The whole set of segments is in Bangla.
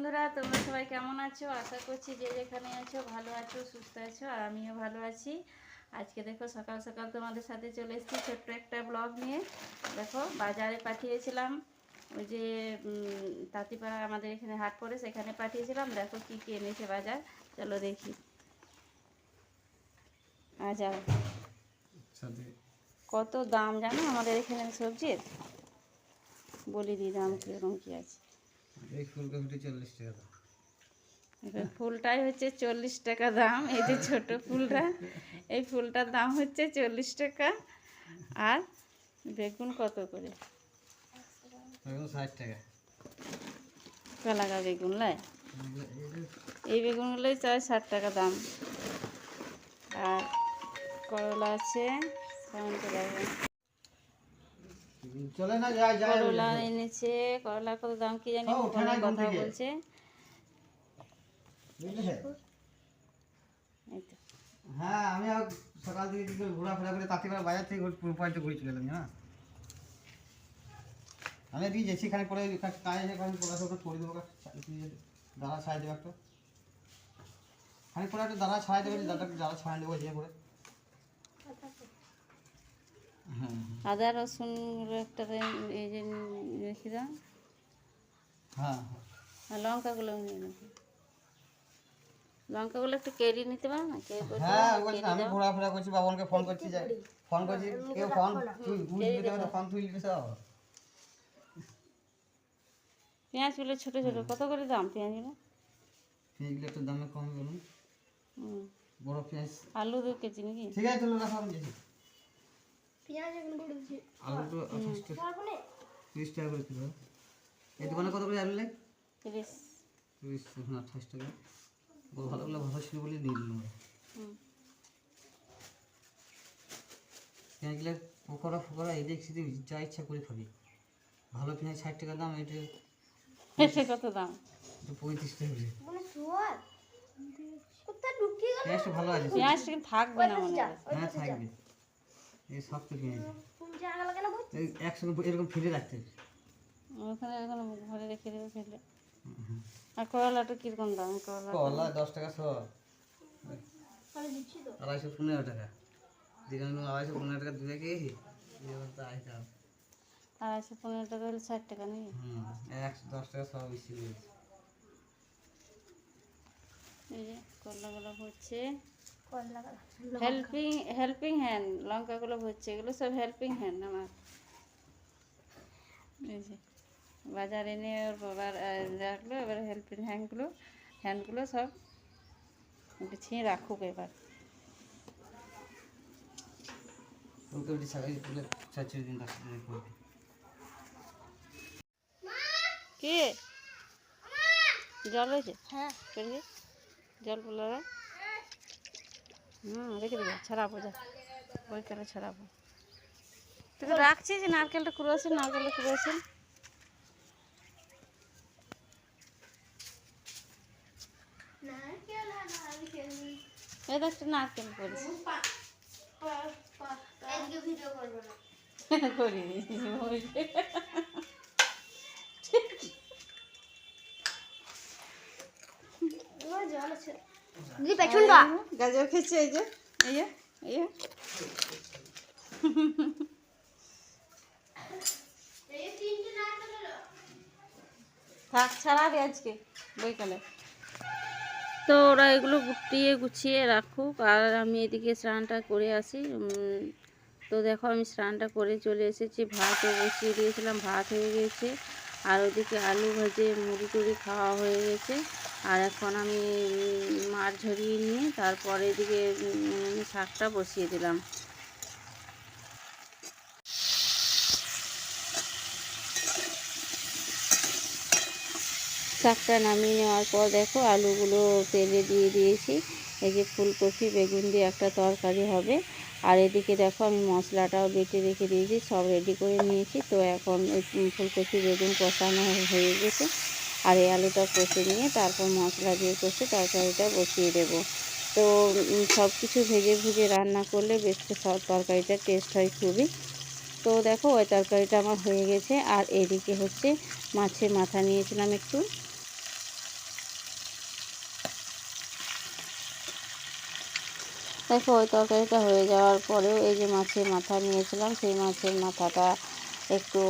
বন্ধুরা, তোমরা সবাই কেমন আছো? আশা করছি যে যেখানে আছো ভালো আছো, সুস্থ আছো, আর আমিও ভালো আছি। আজকে দেখো সকাল সকাল তোমাদের সাথে চলে এসেছি ছোট্ট একটা ব্লগ নিয়ে। দেখো বাজারে পাঠিয়েছিলাম, ওই যে তাঁতিপাড়া আমাদের এখানে হাট পড়ে, সেখানে পাঠিয়েছিলাম। দেখো কি কি এনেছে বাজার, চলো দেখি। আচ্ছা, কত দাম জানো আমাদের এখানে সবজির? বলি দি দাম কীরকম কী আছে। এই ফুলকপিটা 40 টাকা দাম। এবার ফুলটাই হচ্ছে 40 টাকা দাম। এই যে ছোট ফুলটা, এই ফুলটার দাম হচ্ছে 40 টাকা। আর বেগুন কত করে? বেগুন 60 টাকা। কালাকা বেগুন লাই, এই বেগুনগুলোই 60 টাকা দাম। আর করলা আছে 70 টাকা। চলে না, যায় যায়। করলা এনেছে, করলা কত দাম কি জানি, ফোনে কথা বলছে। হ্যাঁ, আমি সকাল থেকে ঘোরাফেরা করে তাঁতিপাড়া বাজার থেকে পয়েন্টে ঘুরে চলে এলাম। হ্যাঁ, আমি দিয়ে যাচ্ছি এখানে পরে কাজ এখানে পড়াশোনা করে দেবো। দাঁড়া ছাড়াই দেবো একটা, খানিক পরে একটা দাঁড়া ছাড়াই দেবো, দাঁড়া ছাড়াই দেবো যে করে। হ্যাঁ, আদা রসুন একটা এই যে রেখে দাও। হ্যাঁ, আর লঙ্কাগুলো নিয়ে নেবো, লঙ্কাগুলো একটু কেটে নিতে পারো না? হ্যাঁ, বলছি আমি ঘোরাফেরা করছি, বাবনকে ফোন করছি, যাই ফোন করছি, কেউ ফোন দিতে পারে, ফোন তুই দিতে সব। পেঁয়াজগুলো ছোটো ছোটো কত করে দাম পেঁয়াজগুলো? পেঁয়াজগুলো একটু দামে কম বলুন। বড় পেঁয়াজ আলু 2 কেজি নাকি? ঠিক আছে, চলো রাখো, আমি যাচ্ছি। আলু তো 30 টাকা করে কিলো। এই দোকানে কত করে আলু লাই? 30 না 28 টাকা। ভালোগুলো ভালো ছিল বলে নিয়ে নিলাম। পেঁয়াজগুলো পকোড়া ফোকোড়া এই দেখছি যা ইচ্ছা করে খাবি। ভালো পেঁয়াজ 60 টাকা দাম, এটা কত দাম? 35 টাকা করে। পেঁয়াজটা ভালো আছে, পেঁয়াজটা কিন্তু থাকবে না মনে হয়। হ্যাঁ থাকবে, এই সব তো পেঁয়াজ এই একসঙ্গে এরকম ফেলে রাখতে হবে। ওখানে ওখানে ঘরে রেখে দেবে ফেলে। আর করলাটা কীরকম দাম? কলা 10 টাকা শ, 215 টাকা। যেখানে 215 টাকা দিবে কি? 215 টাকা হলে 60 টাকা নেই? 110 টাকা সব বেশি দিয়েছে। এই যে করলাগুলো হচ্ছে হেল্পিং হ্যান্ড, লঙ্কাগুলো হচ্ছে, এগুলো সব হেল্পিং হ্যান্ড আমার। এই যে বাজার এনে ওর বাবার রাখলো, এবার হেল্পিং হ্যান্ডগুলো সব গুছিয়ে রাখুক। এবার কি জল হয়েছে? হ্যাঁ, জল বলো। রেখে দেবো, ছাড়াবো, যা ওইখানে ছাড়াবো। তুই তো রাখছিস যে নারকেলটা কুড়োছেন, এই তো একটা নারকেল করেছি। গাজর খেয়েছে, এই যে এই যে এই যে থাক, ছাড়াবে আজকে বইকালে। তো ওরা এগুলো গুছিয়ে রাখুক, আর আমি এদিকে স্নানটা করে আসি। তো দেখো আমি স্নানটা করে চলে এসেছি, ভাতও বসিয়ে দিয়েছিলাম, ভাত হয়ে গেছে। আর ওদিকে আলু ভাজে মুড়ি টুড়ি খাওয়া হয়ে গেছে। আর এখন আমি মাছ ঝরিয়ে নিয়ে তারপরে এদিকে শাকটা বসিয়ে দিলাম। শাকটা নামিয়ে নেওয়ার পর দেখো আলুগুলো তেলে দিয়ে দিয়েছি। এই যে ফুলকপি বেগুন দিয়ে একটা তরকারি হবে। আর এদিকে দেখো আমি মশলাটাও বেটে রেখে দিয়েছি, সব রেডি করে নিয়েছি। তো এখন ওই ফুলকপি বেগুন কষানো হয়ে গেছে, আর এই আলুটা কষে নিয়ে তারপর মশলা দিয়ে কষে তরকারিটা বসিয়ে দেবো। তো সব কিছু ভেজে ভুজে রান্না করলে বেশ তরকারিটার টেস্ট হয় খুবই। তো দেখো ওই তরকারিটা আমার হয়ে গেছে। আর এদিকে হচ্ছে মাছের মাথা নিয়েছিলাম একটু, দেখো ওই তরকারিটা হয়ে যাওয়ার পরেও এই যে মাছের মাথা নিয়েছিলাম, সেই মাছের মাথাটা একটু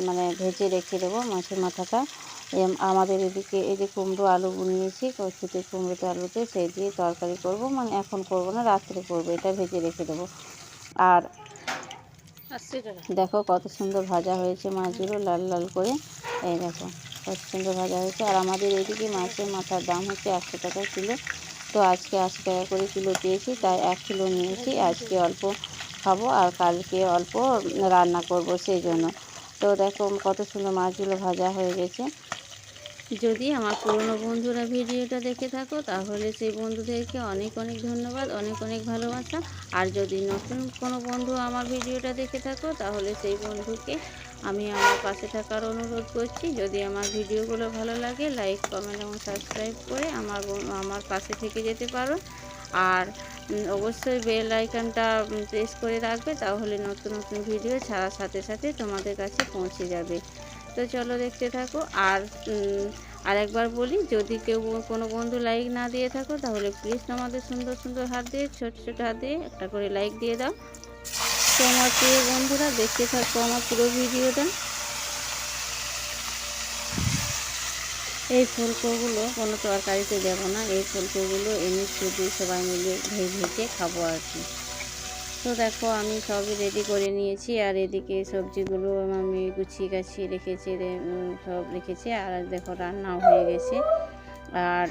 মানে ভেজে রেখে দেবো মাছের মাথাটা। আমাদের এদিকে এই যে কুমড়ো আলু নিয়েছি, কচুতে কুমড়োতে আলুতে সেই দিয়ে তরকারি করব, মানে এখন করব না, রাত্রে করব, এটা ভেজে রেখে দেবো। আর দেখো কত সুন্দর ভাজা হয়েছে মাছগুলো, লাল লাল করে। এই দেখো কত সুন্দর ভাজা হয়েছে। আর আমাদের এদিকে মাছের মাথার দাম হচ্ছে 100 টাকা কিলো। তো আজকে 80 টাকা করে কিলো পেয়েছি, তাই 1 কিলো নিয়েছি। আজকে অল্প খাবো আর কালকে অল্প রান্না করব সেই জন্য। তো দেখো কত সুন্দর মাছগুলো ভাজা হয়ে গেছে। যদি আমার পুরনো বন্ধুরা ভিডিওটা দেখে থাকো তাহলে সেই বন্ধুদেরকে অনেক অনেক ধন্যবাদ, অনেক অনেক ভালোবাসা। আর যদি নতুন কোনো বন্ধু আমার ভিডিওটা দেখে থাকো তাহলে সেই বন্ধুকে আমি আমার পাশে থাকার অনুরোধ করছি। যদি আমার ভিডিওগুলো ভালো লাগে লাইক কমেন্ট এবং সাবস্ক্রাইব করে আমার পাশে থেকে যেতে পারো। আর অবশ্যই বেল আইকনটা প্রেস করে রাখবে, তাহলে নতুন নতুন ভিডিও ছাড়ার সাথে সাথে তোমাদের কাছে পৌঁছে যাবে। তো চলো দেখতে থাকো। আর একবার বলি, যদি কেউ কোনো বন্ধু লাইক না দিয়ে থাকো তাহলে প্লিজ তোমাদের সুন্দর সুন্দর হাত দিয়ে, ছোট ছোট হাত দিয়ে একটা করে লাইক দিয়ে দাও। তো আমার প্রিয় বন্ধুরা দেখতে থাকো আমার পুরো ভিডিওটা। এই ফুলকোগুলো কোনো তরকারিতে দেবো না, এই ফুলকোগুলো এমনি শুধু সবাই মিলে ভেজে খাবো আর কি। তো দেখো আমি সবই রেডি করে নিয়েছি, আর এদিকে সবজিগুলো আমি গুছিয়ে গাছিয়ে রেখেছি, সব রেখেছি। আর দেখো রান্নাও হয়ে গেছে। আর